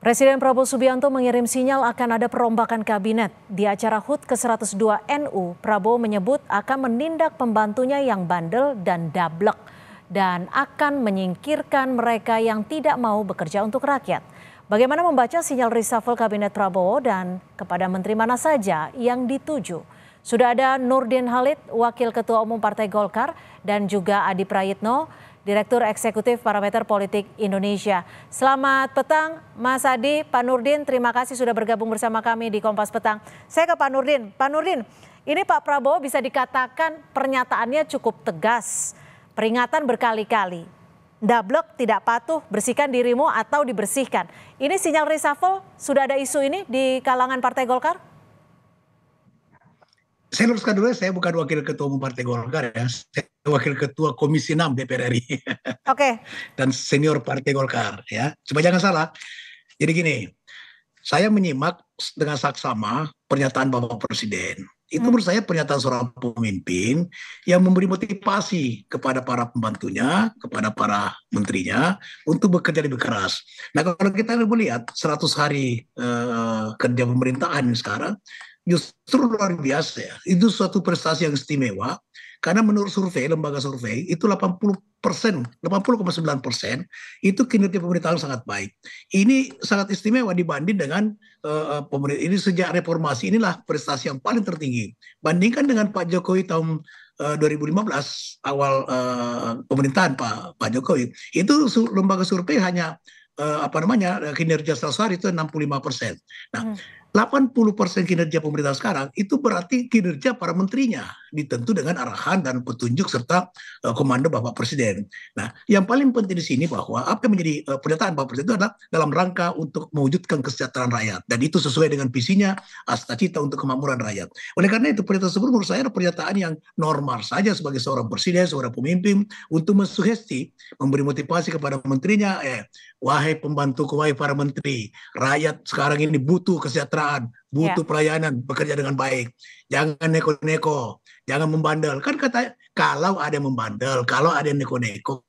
Presiden Prabowo Subianto mengirim sinyal akan ada perombakan kabinet. Di acara HUT ke-102 NU, Prabowo menyebut akan menindak pembantunya yang bandel dan dablek dan akan menyingkirkan mereka yang tidak mau bekerja untuk rakyat. Bagaimana membaca sinyal reshuffle kabinet Prabowo dan kepada menteri mana saja yang dituju? Sudah ada Nurdin Halid, Wakil Ketua Umum Partai Golkar, dan juga Adi Prayitno, Direktur Eksekutif Parameter Politik Indonesia. Selamat petang Mas Adi, Pak Nurdin, terima kasih sudah bergabung bersama kami di Kompas Petang. Saya ke Pak Nurdin. Pak Nurdin, ini Pak Prabowo bisa dikatakan pernyataannya cukup tegas, peringatan berkali-kali. Dablek, tidak patuh, bersihkan dirimu atau dibersihkan. Ini sinyal reshuffle, sudah ada isu ini di kalangan Partai Golkar? Saya luruskan dulu, saya bukan Wakil Ketua Umum Partai Golkar ya, saya Wakil Ketua Komisi 6 DPR RI. Oke. Dan senior Partai Golkar ya, supaya jangan salah. Jadi gini, saya menyimak dengan saksama pernyataan Bapak Presiden. Itu menurut saya pernyataan seorang pemimpin yang memberi motivasi kepada para pembantunya, kepada para menterinya untuk bekerja lebih keras. Nah kalau kita melihat 100 hari kerja pemerintahan sekarang, justru luar biasa ya. Itu suatu prestasi yang istimewa karena menurut survei, lembaga survei itu 80%, 80,9% itu kinerja pemerintahan sangat baik. Ini sangat istimewa dibanding dengan pemerintah ini sejak reformasi, inilah prestasi yang paling tertinggi. Bandingkan dengan Pak Jokowi tahun 2015 awal pemerintahan Pak Jokowi, itu lembaga survei hanya kinerja 100 hari itu 65%. Nah, 80% kinerja pemerintah sekarang itu berarti kinerja para menterinya ditentu dengan arahan dan petunjuk serta komando Bapak Presiden. Nah, yang paling penting di sini bahwa apa yang menjadi pernyataan Bapak Presiden itu adalah dalam rangka untuk mewujudkan kesejahteraan rakyat dan itu sesuai dengan visinya cita untuk kemakmuran rakyat. Oleh karena itu pernyataan tersebut menurut saya adalah pernyataan yang normal saja sebagai seorang presiden, seorang pemimpin untuk mensugesti, memberi motivasi kepada menterinya, wahai pembantuku, wahai para menteri, rakyat sekarang ini butuh kesejahteraan, butuh pelayanan, bekerja dengan baik. Jangan neko-neko, jangan membandel. Kan kata kalau ada yang membandel, kalau ada yang neko-neko,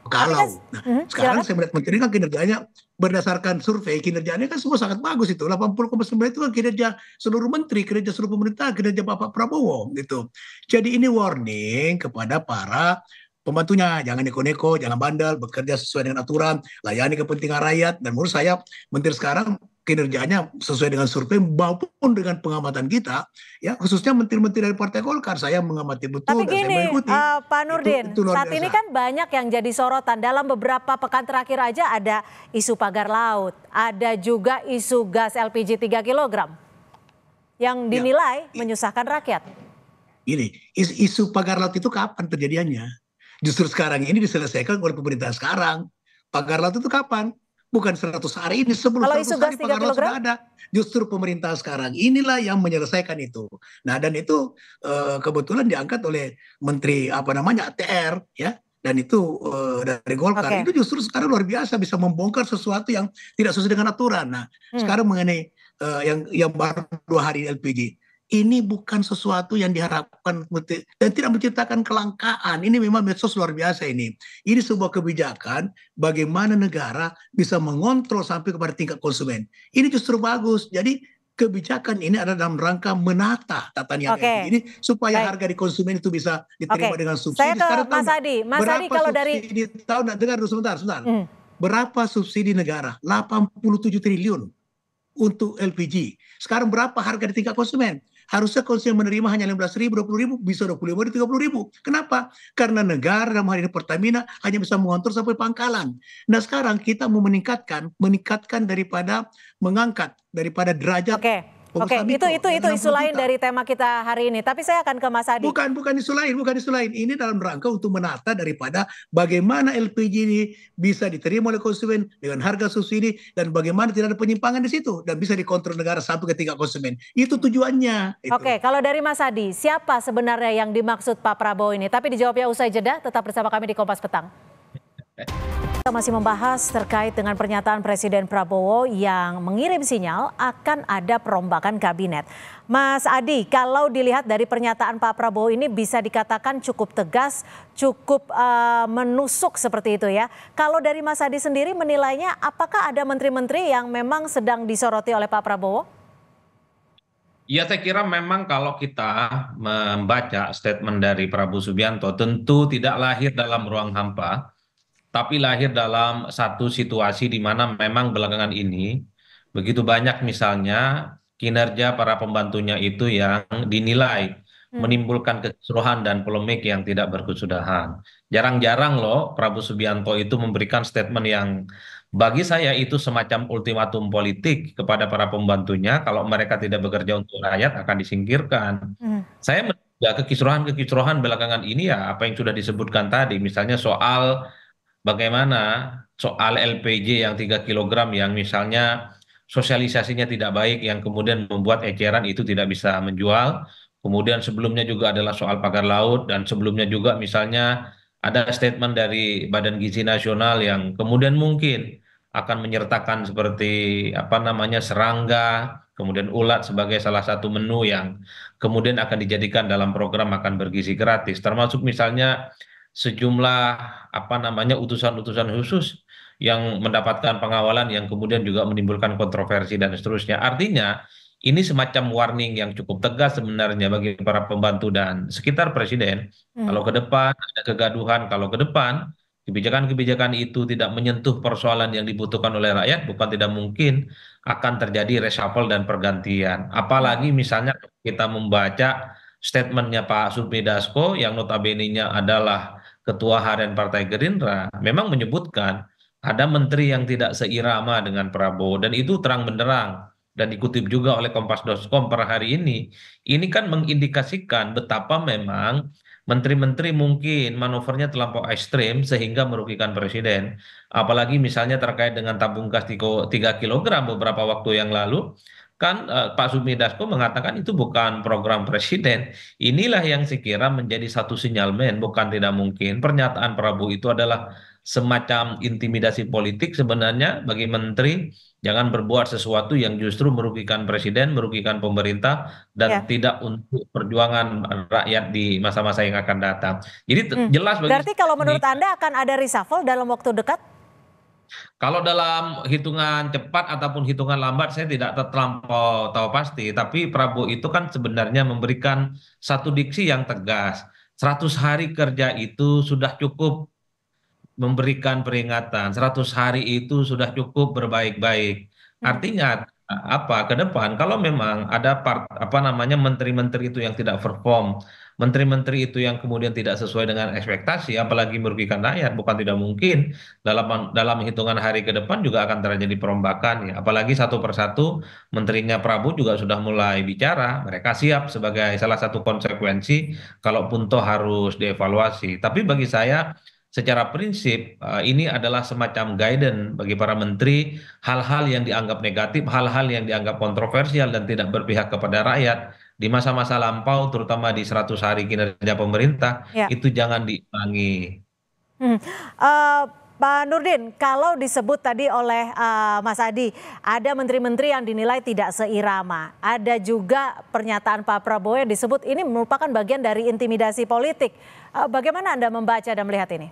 kalau. Nah, sekarang saya melihat menteri kan kinerjanya berdasarkan survei, kinerjanya kan semua sangat bagus itu. 80,9 itu kan kinerja seluruh menteri, kinerja seluruh pemerintah, kinerja Bapak Prabowo gitu. Jadi ini warning kepada para pembantunya, jangan neko-neko, jangan bandel, bekerja sesuai dengan aturan, layani kepentingan rakyat. Dan menurut saya menteri sekarang kinerjanya sesuai dengan survei maupun dengan pengamatan kita, ya khususnya menteri-menteri dari Partai Golkar. Saya mengamati betul. Tapi gini, saya mengikuti. Pak Nurdin, itu saat ini kan banyak yang jadi sorotan. Dalam beberapa pekan terakhir aja ada isu pagar laut, ada juga isu gas LPG 3 kg yang dinilai menyusahkan rakyat. Ini isu pagar laut itu kapan terjadiannya? Justru sekarang ini diselesaikan oleh pemerintah sekarang. Pagar laut itu kapan? Bukan 100 hari ini, sebelum 100 hari pagar laut sudah ada. Justru pemerintah sekarang inilah yang menyelesaikan itu. Nah dan itu kebetulan diangkat oleh Menteri ATR ya. Dan itu dari Golkar. Itu justru sekarang luar biasa bisa membongkar sesuatu yang tidak sesuai dengan aturan. Nah sekarang mengenai yang baru 2 hari LPG. Ini bukan sesuatu yang diharapkan dan tidak menciptakan kelangkaan. Ini memang medsos luar biasa ini. Ini sebuah kebijakan bagaimana negara bisa mengontrol sampai kepada tingkat konsumen. Ini justru bagus. Jadi kebijakan ini ada dalam rangka menata tata niaga ini supaya harga di konsumen itu bisa diterima dengan subsidi. Saya ke Mas Adi. Mas Adi kalau dari dengar dulu sebentar. Berapa subsidi negara? 87 triliun untuk LPG. Sekarang berapa harga di tingkat konsumen? Harusnya konsumen menerima hanya 15.000, 20.000, bisa 25.000, 30.000. Kenapa? Karena negara dalam hal ini Pertamina hanya bisa mengontrol sampai pangkalan. Nah sekarang kita mau meningkatkan daripada mengangkat daripada derajat. Oke, itu isu lain dari tema kita hari ini. Tapi saya akan ke Mas Adi. Bukan isu lain. Ini dalam rangka untuk menata daripada bagaimana LPG ini bisa diterima oleh konsumen dengan harga subsidi dan bagaimana tidak ada penyimpangan di situ dan bisa dikontrol negara sampai ke tingkat konsumen. Itu tujuannya. Oke, kalau dari Mas Adi, siapa sebenarnya yang dimaksud Pak Prabowo ini? Tapi dijawabnya usai jeda. Tetap bersama kami di Kompas Petang. Kita masih membahas terkait dengan pernyataan Presiden Prabowo yang mengirim sinyal akan ada perombakan kabinet. Mas Adi, kalau dilihat dari pernyataan Pak Prabowo ini bisa dikatakan cukup tegas, cukup menusuk seperti itu ya. Kalau dari Mas Adi sendiri menilainya, apakah ada menteri-menteri yang memang sedang disoroti oleh Pak Prabowo? Ya, saya kira memang kalau kita membaca statement dari Prabowo Subianto, tentu tidak lahir dalam ruang hampa, tapi lahir dalam satu situasi di mana memang belakangan ini begitu banyak misalnya kinerja para pembantunya itu yang dinilai menimbulkan kekisruhan dan polemik yang tidak berkesudahan. Jarang-jarang loh Prabowo Subianto itu memberikan statement yang bagi saya itu semacam ultimatum politik kepada para pembantunya, kalau mereka tidak bekerja untuk rakyat akan disingkirkan. Saya menduga kekisruhan-kekisruhan belakangan ini ya apa yang sudah disebutkan tadi, misalnya bagaimana soal LPG yang 3 kilogram yang misalnya sosialisasinya tidak baik yang kemudian membuat eceran itu tidak bisa menjual. Kemudian sebelumnya juga adalah soal pagar laut dan sebelumnya juga misalnya ada statement dari Badan Gizi Nasional yang kemudian mungkin akan menyertakan seperti apa namanya serangga, kemudian ulat sebagai salah satu menu yang kemudian akan dijadikan dalam program makan bergizi gratis. Termasuk misalnya sejumlah apa namanya utusan-utusan khusus yang mendapatkan pengawalan yang kemudian juga menimbulkan kontroversi dan seterusnya. Artinya ini semacam warning yang cukup tegas sebenarnya bagi para pembantu dan sekitar presiden. Kalau ke depan ada kegaduhan, kalau ke depan kebijakan-kebijakan itu tidak menyentuh persoalan yang dibutuhkan oleh rakyat, bukan tidak mungkin akan terjadi reshuffle dan pergantian. Apalagi misalnya kita membaca statementnya Pak Sufmi Dasko yang notabene-nya adalah Ketua Harian Partai Gerindra, memang menyebutkan ada menteri yang tidak seirama dengan Prabowo dan itu terang benderang dan dikutip juga oleh Kompas.com per hari ini. Ini kan mengindikasikan betapa memang menteri-menteri mungkin manuvernya terlampau ekstrim sehingga merugikan presiden. Apalagi misalnya terkait dengan tabung gas 3 kilogram beberapa waktu yang lalu, kan Pak Sufmi Dasko mengatakan itu bukan program presiden. Inilah yang sekira menjadi satu sinyalmen, bukan tidak mungkin pernyataan Prabowo itu adalah semacam intimidasi politik sebenarnya bagi menteri, jangan berbuat sesuatu yang justru merugikan presiden, merugikan pemerintah, dan Ya. tidak untuk perjuangan rakyat di masa-masa yang akan datang. Jadi jelas bagi Berarti kalau saya ini, menurut Anda akan ada reshuffle dalam waktu dekat? kalau dalam hitungan cepat ataupun hitungan lambat saya tidak terlampau tahu pasti, tapi Prabowo itu kan sebenarnya memberikan satu diksi yang tegas. 100 hari kerja itu sudah cukup memberikan peringatan, 100 hari itu sudah cukup berbaik-baik. Hmm. Artinya apa ke depan kalau memang ada apa namanya menteri-menteri itu yang tidak perform, menteri-menteri itu yang kemudian tidak sesuai dengan ekspektasi, apalagi merugikan rakyat, bukan tidak mungkin dalam hitungan hari ke depan juga akan terjadi perombakan ya. Apalagi satu persatu menterinya Prabowo juga sudah mulai bicara, mereka siap sebagai salah satu konsekuensi kalaupun toh harus dievaluasi. Tapi bagi saya secara prinsip ini adalah semacam guidance bagi para menteri, hal-hal yang dianggap negatif, hal-hal yang dianggap kontroversial dan tidak berpihak kepada rakyat di masa-masa lampau, terutama di 100 hari kinerja pemerintah, Ya. itu jangan diulangi. Eh, Pak Nurdin, kalau disebut tadi oleh Mas Adi, ada menteri-menteri yang dinilai tidak seirama. Ada juga pernyataan Pak Prabowo yang disebut ini merupakan bagian dari intimidasi politik. Bagaimana Anda membaca dan melihat ini?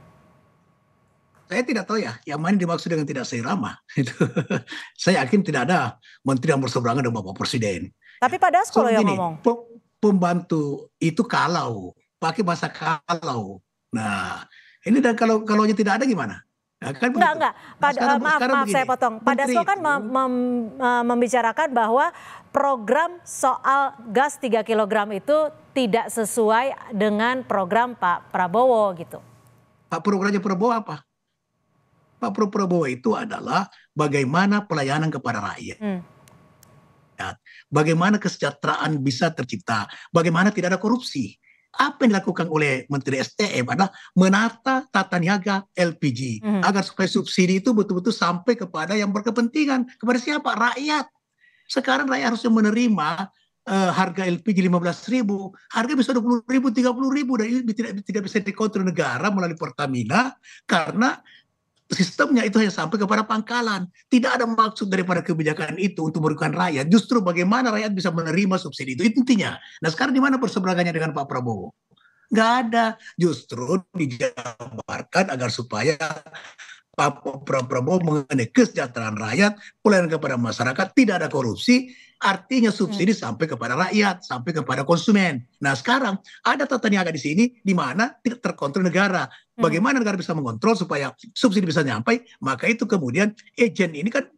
Saya tidak tahu ya, yang mana dimaksud dengan tidak seirama. Itu saya yakin tidak ada menteri yang berseberangan dengan Bapak Presiden. Tapi Pak Dasko So yang gini, ngomong. pembantu itu kalau pakai bahasa kalau. Nah, ini dan kalau tidak ada gimana? Nah, kan begitu. Enggak. Nah, sekarang Maaf begini, saya potong. Pak menteri Dasko kan itu- membicarakan bahwa program soal gas 3 kilogram itu tidak sesuai dengan program Pak Prabowo gitu. Pak programnya Prabowo apa? Pak Prabowo itu adalah bagaimana pelayanan kepada rakyat. Bagaimana kesejahteraan bisa tercipta, bagaimana tidak ada korupsi. Apa yang dilakukan oleh Menteri SDM adalah menata tata niaga LPG agar supaya subsidi itu betul-betul sampai kepada yang berkepentingan. Kepada siapa? Rakyat. Sekarang rakyat harusnya menerima harga LPG 15.000, harga bisa 20.000, 30.000 dan ini tidak bisa dikontrol negara melalui Pertamina karena sistemnya itu hanya sampai kepada pangkalan. Tidak ada maksud daripada kebijakan itu untuk merugikan rakyat. Justru bagaimana rakyat bisa menerima subsidi itu intinya. Nah sekarang di mana perseberangannya dengan Pak Prabowo? Nggak ada. Justru dijabarkan agar supaya Pak Prabowo mengenai kesejahteraan rakyat, pelayanan kepada masyarakat, tidak ada korupsi, artinya subsidi sampai kepada rakyat, sampai kepada konsumen. Nah sekarang ada tata niaga di sini, di mana tidak terkontrol negara. Bagaimana negara bisa mengontrol supaya subsidi bisa nyampe? Maka itu kemudian agent ini kan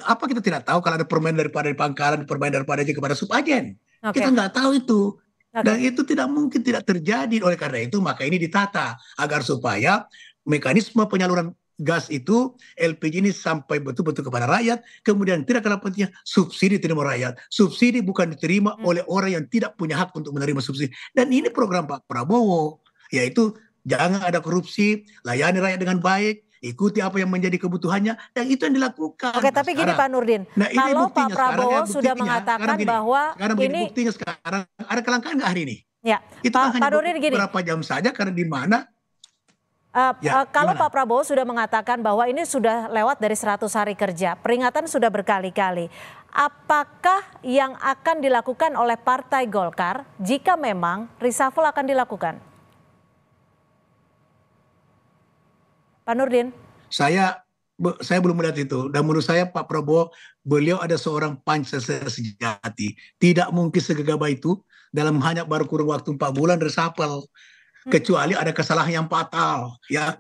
apa kita tidak tahu kalau ada permainan daripada di pangkalan, permainan daripada kepada subagen. Kita nggak tahu itu. Dan itu tidak mungkin tidak terjadi. Oleh karena itu maka ini ditata agar supaya mekanisme penyaluran gas itu LPG ini sampai betul-betul kepada rakyat, kemudian tidak kalah pentingnya subsidi diterima rakyat. Subsidi bukan diterima oleh orang yang tidak punya hak untuk menerima subsidi. Dan ini program Pak Prabowo, yaitu jangan ada korupsi, layani rakyat dengan baik, ikuti apa yang menjadi kebutuhannya, dan itu yang dilakukan. Oke, tapi gini Pak Nurdin, kalau Pak Prabowo sudah mengatakan bahwa ini buktinya sekarang ada kelangkaan nggak hari ini? Ya, itu kan hanya Nurdin gini, beberapa jam saja karena di mana kalau Pak Prabowo sudah mengatakan bahwa ini sudah lewat dari 100 hari kerja, peringatan sudah berkali-kali. Apakah yang akan dilakukan oleh Partai Golkar jika memang reshuffle akan dilakukan? Pak Nurdin? Saya belum melihat itu. Dan menurut saya Pak Prabowo, beliau ada seorang Pancasila sejati. Tidak mungkin segegabah itu dalam hanya baru kurun waktu 4 bulan reshuffle. Kecuali ada kesalahan yang fatal, ya,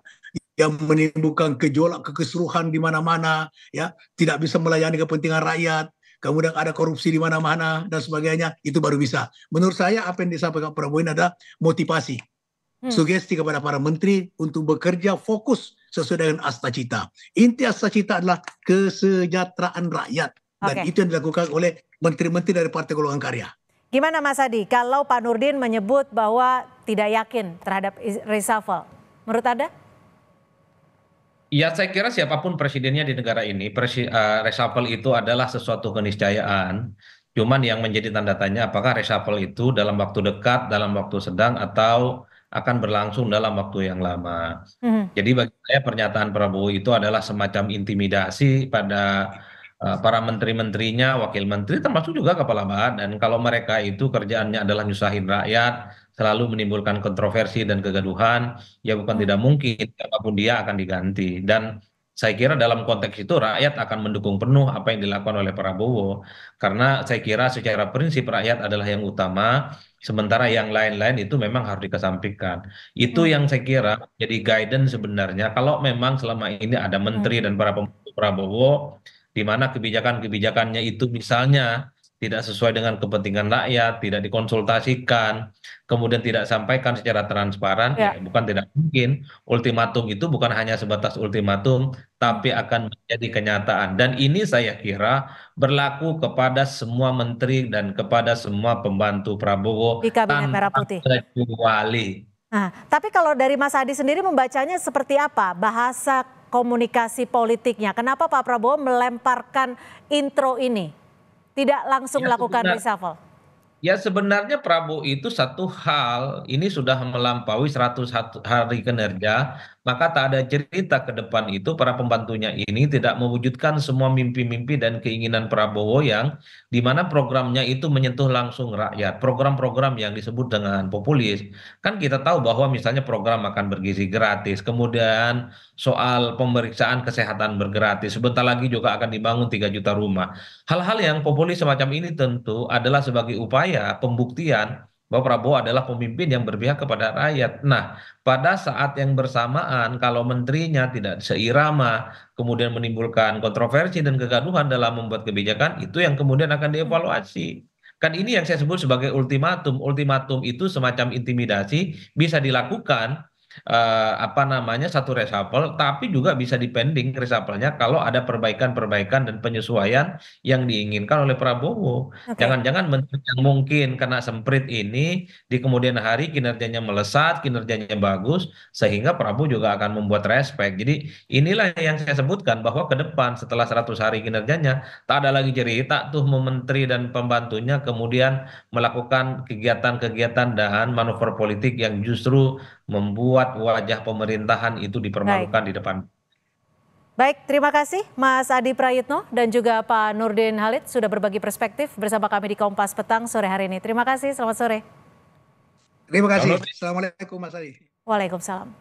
yang menimbulkan gejolak kekisruhan di mana-mana, ya, tidak bisa melayani kepentingan rakyat, kemudian ada korupsi di mana-mana dan sebagainya, itu baru bisa. Menurut saya apa yang disampaikan Prabowo ini ada motivasi, sugesti kepada para menteri untuk bekerja fokus sesuai dengan asta-cita. Inti asta-cita adalah kesejahteraan rakyat, dan itu yang dilakukan oleh menteri-menteri dari Partai Golongan Karya. Gimana Mas Adi, kalau Pak Nurdin menyebut bahwa tidak yakin terhadap reshuffle, menurut Anda? Ya saya kira siapapun presidennya di negara ini, reshuffle itu adalah sesuatu keniscayaan. Cuman yang menjadi tanda tanya apakah reshuffle itu dalam waktu dekat, dalam waktu sedang, atau akan berlangsung dalam waktu yang lama. Jadi bagi saya pernyataan Prabowo itu adalah semacam intimidasi pada para menteri-menterinya, wakil menteri, termasuk juga kepala badan. Kalau mereka itu kerjaannya adalah nyusahin rakyat, selalu menimbulkan kontroversi dan kegaduhan, ya bukan tidak mungkin apapun dia akan diganti. Dan saya kira dalam konteks itu rakyat akan mendukung penuh apa yang dilakukan oleh Prabowo. Karena saya kira secara prinsip rakyat adalah yang utama, sementara yang lain-lain itu memang harus dikesampingkan. Itu yang saya kira jadi guidance sebenarnya. Kalau memang selama ini ada menteri dan para pembantu Prabowo, di mana kebijakan-kebijakannya itu misalnya tidak sesuai dengan kepentingan rakyat, tidak dikonsultasikan, kemudian tidak sampaikan secara transparan, ya bukan tidak mungkin ultimatum itu bukan hanya sebatas ultimatum, tapi akan menjadi kenyataan. Dan ini saya kira berlaku kepada semua menteri dan kepada semua pembantu Prabowo di Kabinet Merah Putih. Kecuali. Nah, tapi kalau dari Mas Adi sendiri membacanya seperti apa bahasa komunikasi politiknya? Kenapa Pak Prabowo melemparkan intro ini? Tidak langsung melakukan reshuffle? Ya sebenarnya Prabowo itu satu hal, ini sudah melampaui 100 hari kinerja, maka tak ada cerita ke depan itu para pembantunya ini tidak mewujudkan semua mimpi-mimpi dan keinginan Prabowo yang dimana programnya itu menyentuh langsung rakyat. Program-program yang disebut dengan populis. Kan kita tahu bahwa misalnya program makan bergizi gratis, kemudian soal pemeriksaan kesehatan bergratis, sebentar lagi juga akan dibangun 3 juta rumah. Hal-hal yang populis semacam ini tentu adalah sebagai upaya pembuktian bahwa Prabowo adalah pemimpin yang berpihak kepada rakyat. Nah, pada saat yang bersamaan kalau menterinya tidak seirama, kemudian menimbulkan kontroversi dan kegaduhan dalam membuat kebijakan, itu yang kemudian akan dievaluasi. Kan ini yang saya sebut sebagai ultimatum. Ultimatum itu semacam intimidasi bisa dilakukan satu reshuffle, tapi juga bisa dipending reshuffle-nya kalau ada perbaikan-perbaikan dan penyesuaian yang diinginkan oleh Prabowo. Jangan-jangan menteri yang mungkin kena semprit ini di kemudian hari kinerjanya melesat, kinerjanya bagus, sehingga Prabowo juga akan membuat respect. Jadi inilah yang saya sebutkan bahwa ke depan setelah 100 hari kinerjanya tak ada lagi cerita tuh menteri dan pembantunya kemudian melakukan kegiatan-kegiatan dan manuver politik yang justru membuat wajah pemerintahan itu dipermalukan di depan. Baik, terima kasih Mas Adi Prayitno dan juga Pak Nurdin Halid sudah berbagi perspektif bersama kami di Kompas Petang sore hari ini. Terima kasih, selamat sore. Terima kasih. Assalamualaikum Mas Adi. Waalaikumsalam.